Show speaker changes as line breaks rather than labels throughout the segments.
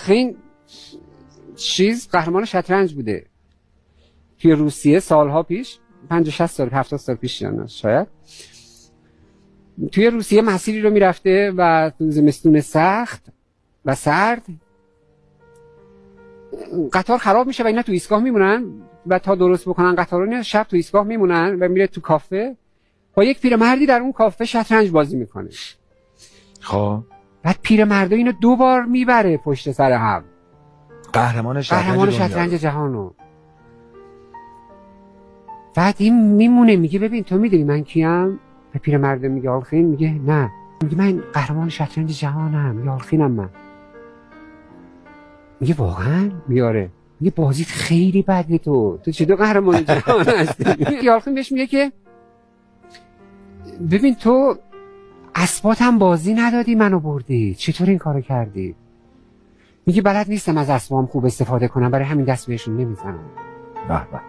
آخه این چیز قهرمان شطرنج بوده توی روسیه سالها پیش، 50 60 سال 70 سال پیش شاید. توی روسیه مسیری رو میرفته و زمستون سخت و سرد قطار خراب میشه و اینا تو ایستگاه میمونن و تا درست بکنن قطار رو شب تو ایستگاه میمونن و میره تو کافه با یک پیرمردی در اون کافه شطرنج بازی میکنه.
خب
بعد پیرمرد اینو 2 بار میبره پشت سر هم،
قهرمان
شطرنج جهانو. بعد این میمونه میگه ببین تو میدونی من کیم؟ و پیرمرد میگه آلخین؟ میگه نه. میگه من قهرمان شطرنج جهانم، یا آلخینم من. میگه واقعا؟ میاره. میگه بازیت خیلی بده، تو چطور قهرمان جهان هستی؟ یالخین بهش میگه که ببین تو اسبات هم بازی ندادی منو بردی، چطور این کارو کردی؟ میگه بلد نیستم از اسبام خوب استفاده کنم، برای همین دست بهشون نمیزنم.
به به،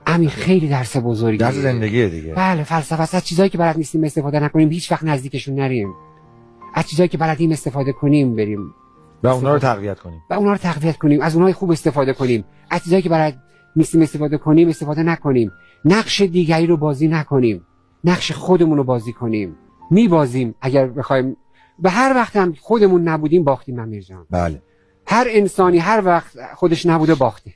همین خیلی درس بزرگی،
درس زندگیه دیگه.
بله، فلسفه است. از چیزایی که بلد نیستیم استفاده نکنیم، هیچ وقت نزدیکشون نریم. از چیزایی که بلدیم استفاده کنیم بریم
و اونا رو تقویت کنیم.
از اونهای خوب استفاده کنیم. از چیزایی که بلد نیستیم استفاده کنیم استفاده نکنیم. نقش دیگری رو بازی نکنیم، نقش خودمون رو بازی کنیم. میبازیم اگر بخوایم. به هر وقت هم خودمون نبودیم باختیم امیر جان.
بله،
هر انسانی هر وقت خودش نبوده باخته.